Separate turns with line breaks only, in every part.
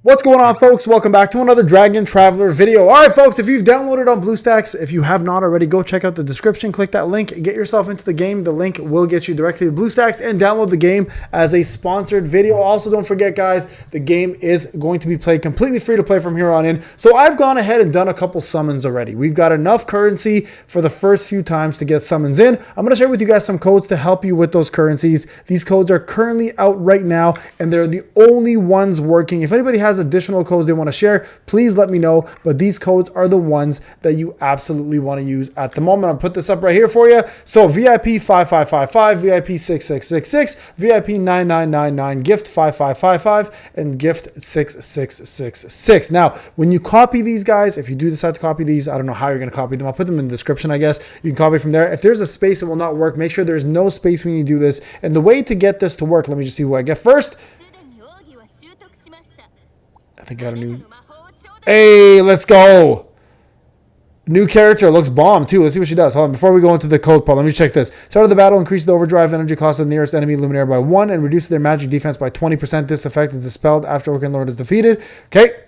What's going on, folks? Welcome back to another Dragon Traveler video. All right, folks, if you've downloaded on BlueStacks, if you have not already, go check out the description, click that link, get yourself into the game. The link will get you directly to BlueStacks and download the game as a sponsored video. Also, don't forget, guys, the game is going to be played completely free to play from here on in. So I've gone ahead and done a couple summons already. We've got enough currency for the first few times to get summons in. I'm going to share with you guys some codes to help you with those currencies. These codes are currently out right now, and they're the only ones working. If anybody has additional codes they want to share, please let me know, but these codes are the ones that you absolutely want to use at the moment. I'll put this up right here for you. So VIP 5555, VIP 6666, VIP 9999, gift 5555, and gift 6666. Now, when you copy these guys, if you do decide to copy these, I don't know how you're going to copy them. I'll put them in the description, I guess. You can copy from there. If there's a space, it will not work. Make sure there's no space when you do this. And the way to get this to work, let me just see who I get first. I think I got a new... Hey, let's go. New character. Looks bomb, too. Let's see what she does. Hold on. Before we go into the code part, let me check this. Start of the battle, increases the overdrive energy cost of the nearest enemy luminaire by 1 and reduces their magic defense by 20%. This effect is dispelled after Orcan Lord is defeated. Okay.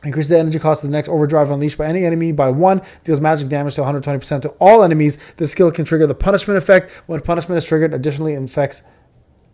Increases the energy cost of the next overdrive unleashed by any enemy by 1. Deals magic damage to 120% to all enemies. This skill can trigger the punishment effect. When punishment is triggered, additionally infects...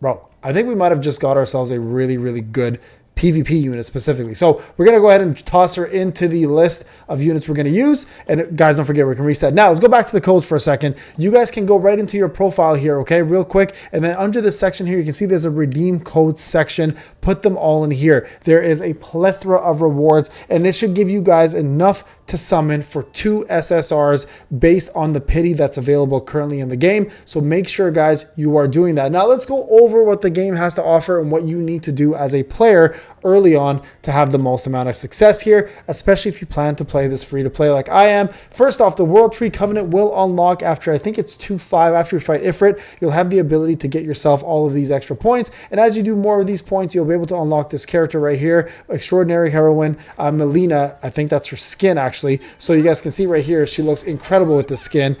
Bro, I think we might have just got ourselves a really, really good PvP unit specifically. So we're going to go ahead and toss her into the list of units we're going to use. And guys, don't forget, we can reset. Now, let's go back to the codes for a second. You guys can go right into your profile here, okay, real quick. And then under this section here, you can see there's a redeem code section. Put them all in here. There is a plethora of rewards, and this should give you guys enough to summon for 2 SSRs based on the pity that's available currently in the game. So make sure, guys, you are doing that. Now let's go over what the game has to offer and what you need to do as a player early on to have the most amount of success here, especially if you plan to play this free to play like I am. First off, the World Tree Covenant will unlock after, I think it's 2-5, after you fight Ifrit. You'll have the ability to get yourself all of these extra points, and as you do more of these points, you'll be able to unlock this character right here, Extraordinary Heroine Melina. I think that's her skin, actually. So you guys can see right here, she looks incredible with the skin.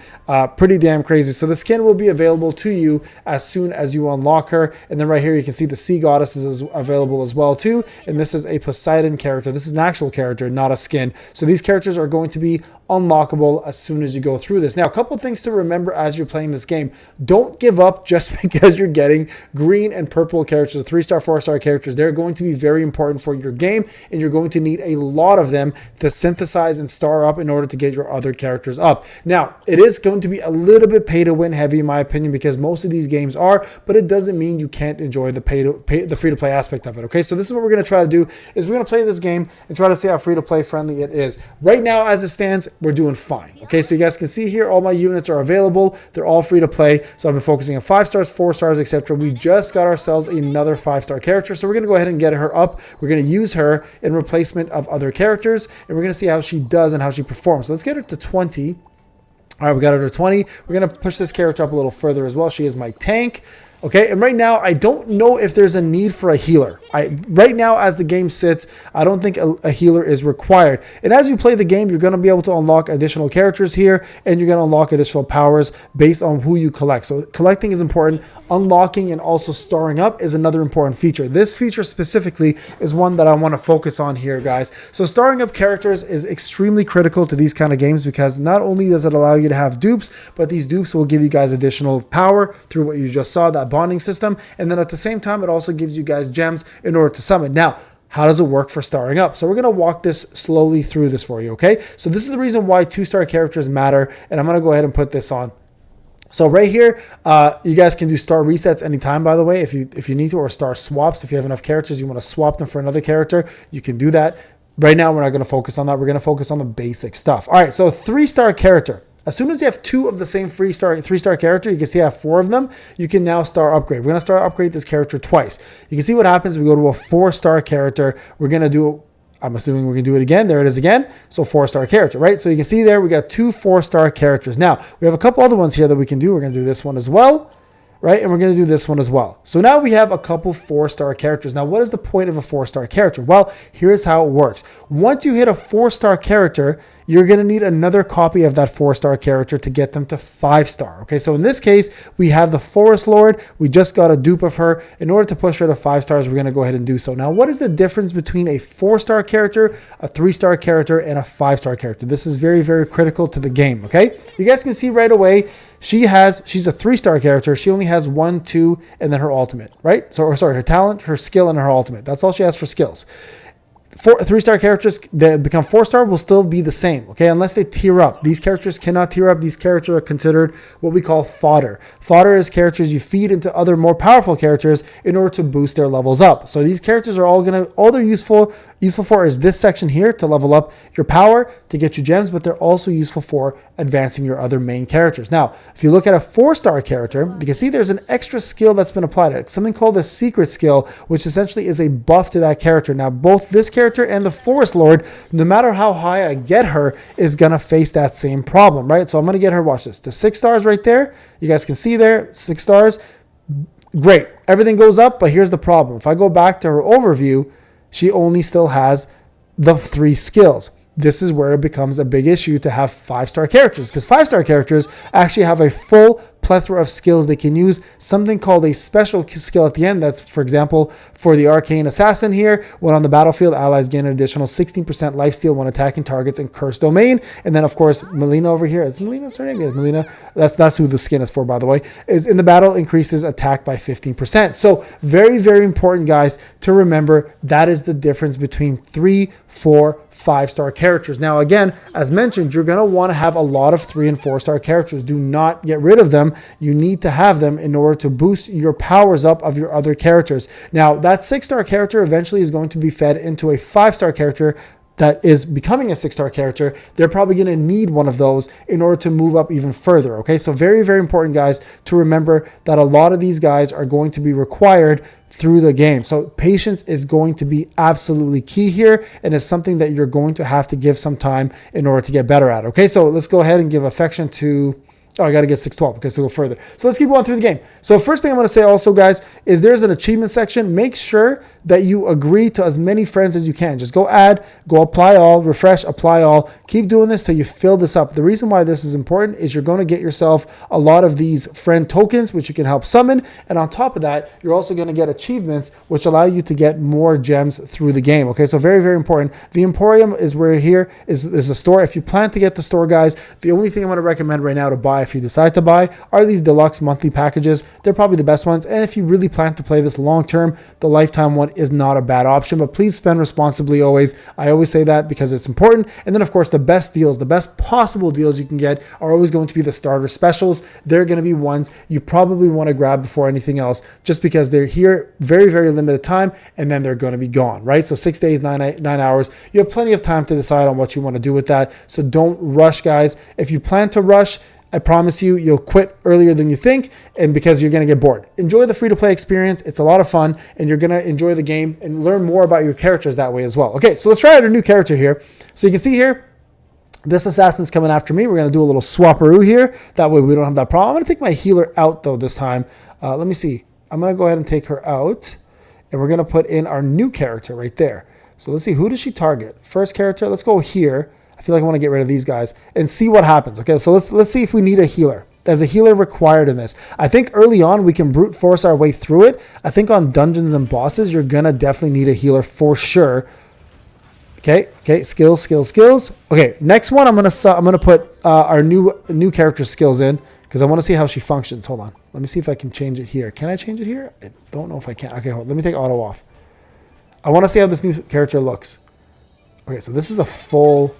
Pretty damn crazy. So the skin will be available to you as soon as you unlock her. And then right here, you can see the Sea Goddess is available as well too. And this is a Poseidon character. This is an actual character, not a skin. So these characters are going to be unlockable as soon as you go through this. Now, a couple things to remember as you're playing this game. Don't give up just because you're getting green and purple characters, 3-star, 4-star characters. They're going to be very important for your game, and you're going to need a lot of them to synthesize and star up in order to get your other characters up. Now, it is going to be a little bit pay to win heavy in my opinion, because most of these games are, but it doesn't mean you can't enjoy the free to play aspect of it. Okay, so this is what we're going to try to do, is we're going to play this game and try to see how free to play friendly it is. Right now, as it stands, we're doing fine. Okay, so you guys can see here, all my units are available. They're all free to play. So I've been focusing on 5 stars, 4 stars, etc. We just got ourselves another 5-star character. So we're going to go ahead and get her up. We're going to use her in replacement of other characters, and we're going to see how she does and how she performs. So let's get her to 20. All right, we got her to 20. We're going to push this character up a little further as well. She is my tank. Okay, and right now, I don't know if there's a need for a healer. Right now, as the game sits, I don't think a healer is required. And as you play the game, you're going to be able to unlock additional characters here, and you're going to unlock additional powers based on who you collect. So collecting is important. Unlocking and also starring up is another important feature. This feature specifically is one that I want to focus on here, guys. So starring up characters is extremely critical to these kind of games, because not only does it allow you to have dupes, but these dupes will give you guys additional power through what you just saw, that bonding system. And then at the same time, it also gives you guys gems in order to summon. Now, how does it work for starring up? So we're going to walk this slowly through this for you, okay? So this is the reason why 2-star characters matter, and I'm going to go ahead and put this on. So right here, you guys can do star resets anytime, by the way, if you need to, or star swaps. If you have enough characters, you want to swap them for another character, you can do that. Right now, we're not going to focus on that. We're going to focus on the basic stuff. All right, so 3-star character. As soon as you have 2 of the same 3-star character, you can see I have 4 of them, you can now star upgrade. We're going to star upgrade this character twice. You can see what happens. We go to a 4-star character. We're going to do, I'm assuming we're going to do it again. There it is again. So 4-star character, right? So you can see there we got 2 4-star characters. Now, we have a couple other ones here that we can do. We're going to do this one as well, right? And we're going to do this one as well. So now we have a couple 4-star characters. Now, what is the point of a 4-star character? Well, here's how it works. Once you hit a 4-star character, you're going to need another copy of that 4-star character to get them to 5-star. Okay, so in this case, we have the Forest Lord. We just got a dupe of her. In order to push her to 5 stars, we're going to go ahead and do so. Now, what is the difference between a 4-star character, a 3-star character, and a 5-star character? This is very, very critical to the game, okay? You guys can see right away, she's a 3-star character. She only has 1, 2, and then her ultimate, right? So, her talent, her skill, and her ultimate. That's all she has for skills. 3-star characters that become 4-star will still be the same, okay, unless they tier up. These characters cannot tier up. These characters are considered what we call fodder. Fodder is characters you feed into other more powerful characters in order to boost their levels up. So these characters are all they're useful for is this section here to level up your power, to get you gems, but they're also useful for advancing your other main characters. Now, if you look at a 4-star character, you can see there's an extra skill that's been applied. It's something called a secret skill, which essentially is a buff to that character. Now, both this character and the Forest Lord, no matter how high I get her, is going to face that same problem, right? So I'm going to get her, watch this, to 6 stars right there. You guys can see there, 6 stars. Great. Everything goes up, but here's the problem. If I go back to her overview, she only still has the 3 skills. This is where it becomes a big issue to have 5-star characters, because 5-star characters actually have a full plethora of skills they can use, something called a special skill at the end. That's, for example, for the Arcane Assassin here, when on the battlefield, allies gain an additional 16% lifesteal when attacking targets in Cursed Domain. And then, of course, Melina over here, it's Melina's her name? Yeah, Melina, that's who the skin is for, by the way, is in the battle, increases attack by 15%. So very, very important, guys, to remember that is the difference between 3, 4, 5-star characters. Now, again, as mentioned, you're going to want to have a lot of 3 and 4-star characters. Do not get rid of them. You need to have them in order to boost your powers up of your other characters. Now, that 6-star character eventually is going to be fed into a 5-star character that is becoming a 6-star character. They're probably going to need one of those in order to move up even further. Okay, so very, very important, guys, to remember that a lot of these guys are going to be required through the game. So patience is going to be absolutely key here, and it's something that you're going to have to give some time in order to get better at. Okay, so let's go ahead and give affection to... Oh, I got to get 612. Okay, so go further. So let's keep going through the game. So first thing I'm going to say also, guys, is there's an achievement section. Make sure that you agree to as many friends as you can. Just go add, go apply all, refresh, apply all. Keep doing this till you fill this up. The reason why this is important is you're going to get yourself a lot of these friend tokens, which you can help summon. And on top of that, you're also going to get achievements, which allow you to get more gems through the game. Okay, so very, very important. The Emporium is where here is the store. If you plan to get the store, guys, the only thing I'm going to recommend right now to buy, if you decide to buy, are these deluxe monthly packages. They're probably the best ones. And if you really plan to play this long term, the lifetime one is not a bad option, but please spend responsibly always. I always say that because it's important. And then, of course, the best deals, the best possible deals you can get are always going to be the starter specials. They're going to be ones you probably want to grab before anything else, just because they're here very, very limited time, and then they're going to be gone, right? So 6 days, 9 hours. You have plenty of time to decide on what you want to do with that. So don't rush, guys. If you plan to rush, I promise you, you'll quit earlier than you think, and because you're going to get bored. Enjoy the free-to-play experience. It's a lot of fun, and you're going to enjoy the game and learn more about your characters that way as well. Okay, so let's try out a new character here. So you can see here, this assassin's coming after me. We're going to do a little swapperoo here. That way we don't have that problem. I'm going to take my healer out, though, this time. Let me see. I'm going to go ahead and take her out, and we're going to put in our new character right there. So let's see, who does she target? First character, let's go here. I feel like I want to get rid of these guys and see what happens. Okay, so let's see if we need a healer. There's a healer required in this. I think early on we can brute force our way through it. I think on dungeons and bosses, you're going to definitely need a healer for sure. Okay, skills. Okay, next one I'm gonna put our new character skills in, because I want to see how she functions. Hold on. Let me see if I can change it here. Can I change it here? I don't know if I can. Okay, hold on. Let me take auto off. I want to see how this new character looks. Okay, so this is a full...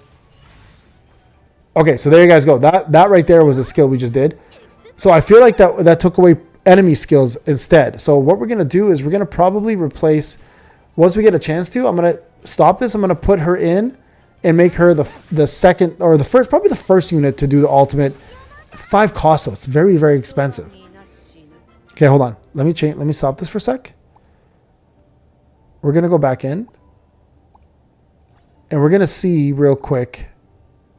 Okay, so there you guys go. That right there was a skill we just did. So I feel like that took away enemy skills instead. So what we're going to do is we're going to probably replace, once we get a chance to, I'm going to stop this. I'm going to put her in and make her the second, or the first, probably the first unit to do the ultimate. It's 5 cost, so it's very, very expensive. Okay, hold on. Let me stop this for a sec. We're going to go back in. And we're going to see real quick.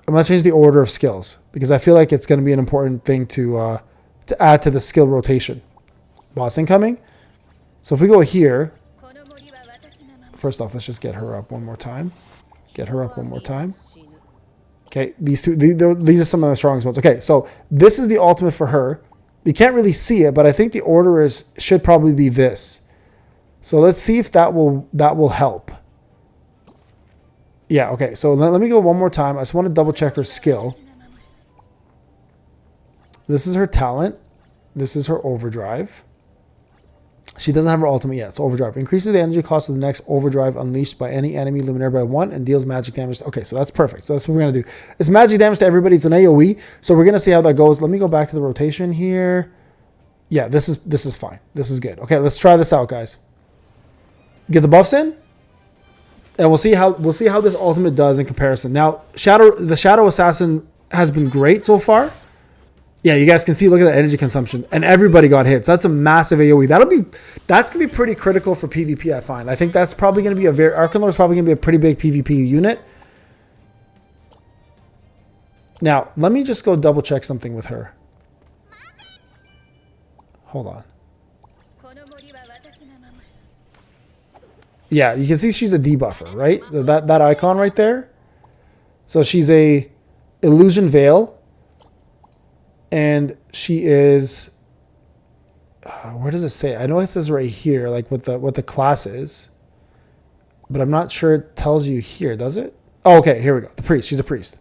I'm going to change the order of skills, because I feel like it's going to be an important thing to add to the skill rotation. Boss incoming. So if we go here, first off, let's just get her up one more time. Okay, these are some of the strongest ones. Okay, so this is the ultimate for her. You can't really see it, but I think the order should probably be this. So let's see if that will help. Yeah, okay. So let me go one more time. I just want to double check her skill. This is her talent. This is her overdrive. She doesn't have her ultimate yet. So overdrive increases the energy cost of the next overdrive unleashed by any enemy luminaire by 1 and deals magic damage. Okay, so that's perfect. So that's what we're going to do. It's magic damage to everybody. It's an AoE. So we're going to see how that goes. Let me go back to the rotation here. Yeah, this is fine. This is good. Okay, let's try this out, guys. Get the buffs in. And we'll see how this ultimate does in comparison. Now, the Shadow Assassin has been great so far. Yeah, you guys can see, look at the energy consumption. And everybody got hit. So that's a massive AoE. That's going to be pretty critical for PvP, I find. I think that's probably going to be Arcanlord is probably going to be a pretty big PvP unit. Now, let me just go double check something with her. Hold on. Yeah, you can see she's a debuffer, right? That icon right there. So she's a Illusion Veil. And she is, where does it say? I know it says right here, like what the class is, but I'm not sure it tells you here, does it? Oh, okay, here we go. The priest. She's a priest.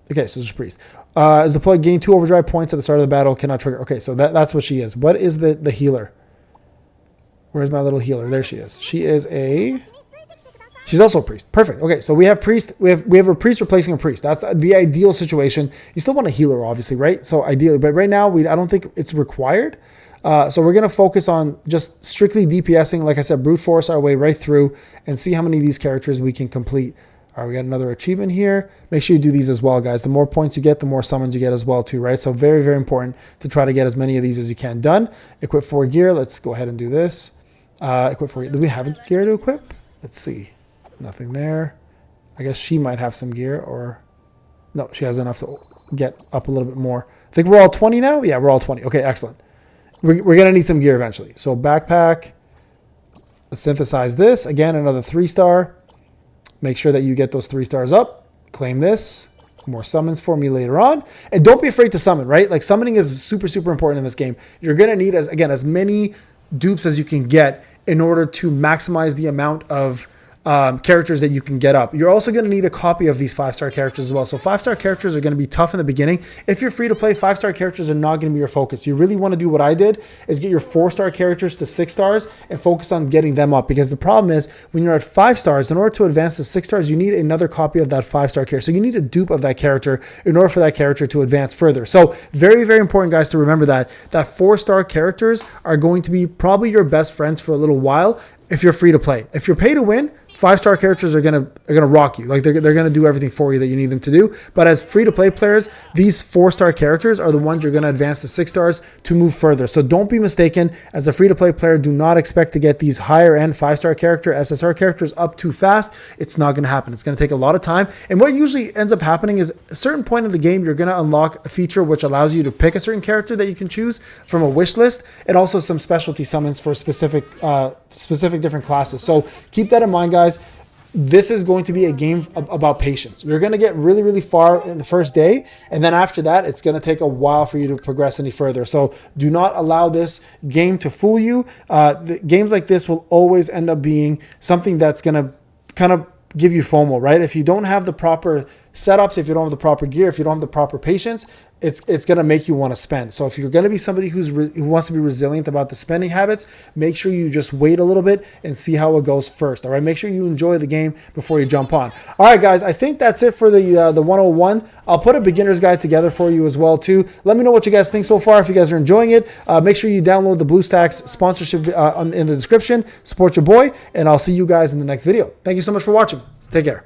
Okay, so she's a priest. Is deployed, gain 2 overdrive points at the start of the battle, cannot trigger. Okay, so that's what she is. What is the healer? Where's my little healer? There she is. She is she's also a priest. Perfect. Okay, so we have priest. We have a priest replacing a priest. That's the ideal situation. You still want a healer, obviously, right? So ideally, but right now I don't think it's required. So we're gonna focus on just strictly DPSing. Like I said, brute force our way right through and see how many of these characters we can complete. All right, we got another achievement here. Make sure you do these as well, guys. The more points you get, the more summons you get as well, too, right? So very, very important to try to get as many of these as you can done. Equip 4 gear. Let's go ahead and do this. Equip 4 gear. Do we have a gear to equip? Let's see. Nothing there. I guess she might have some gear, or no, she has enough to get up a little bit more. I think we're all 20 now. Yeah, we're all 20. Okay, excellent. We're going to need some gear eventually. So backpack. Let's synthesize this. Again, another 3-star. Make sure that you get those 3 stars up. Claim this. More summons for me later on. And don't be afraid to summon, right? Like summoning is super, super important in this game. You're going to need, as many dupes as you can get in order to maximize the amount of characters that you can get up. You're also going to need a copy of these 5-star characters as well. So 5-star characters are going to be tough in the beginning. If you're free to play, 5-star characters are not going to be your focus. You really want to do what I did, is get your 4-star characters to 6 stars and focus on getting them up. Because the problem is, when you're at 5 stars, in order to advance to 6 stars, you need another copy of that 5-star character. So you need a dupe of that character in order for that character to advance further. So very, very important, guys, to remember that 4-star characters are going to be probably your best friends for a little while if you're free to play. If you're pay to win, 5-star characters are gonna rock you. Like they're gonna do everything for you that you need them to do. But as free to play players, these 4-star characters are the ones you're gonna advance to 6 stars to move further. So don't be mistaken. As a free to play player, do not expect to get these higher end 5-star character SSR characters up too fast. It's not gonna happen. It's gonna take a lot of time. And what usually ends up happening is, a certain point in the game, you're gonna unlock a feature which allows you to pick a certain character that you can choose from a wish list, and also some specialty summons for specific different classes. So keep that in mind, guys. This is going to be a game about patience. You're going to get really, really far in the first day, and then after that, it's going to take a while for you to progress any further. So do not allow this game to fool you. Games like this will always end up being something that's going to kind of give you FOMO, right? If you don't have the proper setups, if you don't have the proper gear, if you don't have the proper patience, it's going to make you want to spend. So if you're going to be somebody who wants to be resilient about the spending habits, make sure you just wait a little bit and see how it goes first. All right, make sure you enjoy the game before you jump on. All right, guys, I think that's it for the 101. I'll put a beginner's guide together for you as well too. Let me know what you guys think so far. If you guys are enjoying it, make sure you download the BlueStacks sponsorship in the description. Support your boy, and I'll see you guys in the next video. Thank you so much for watching. Take care.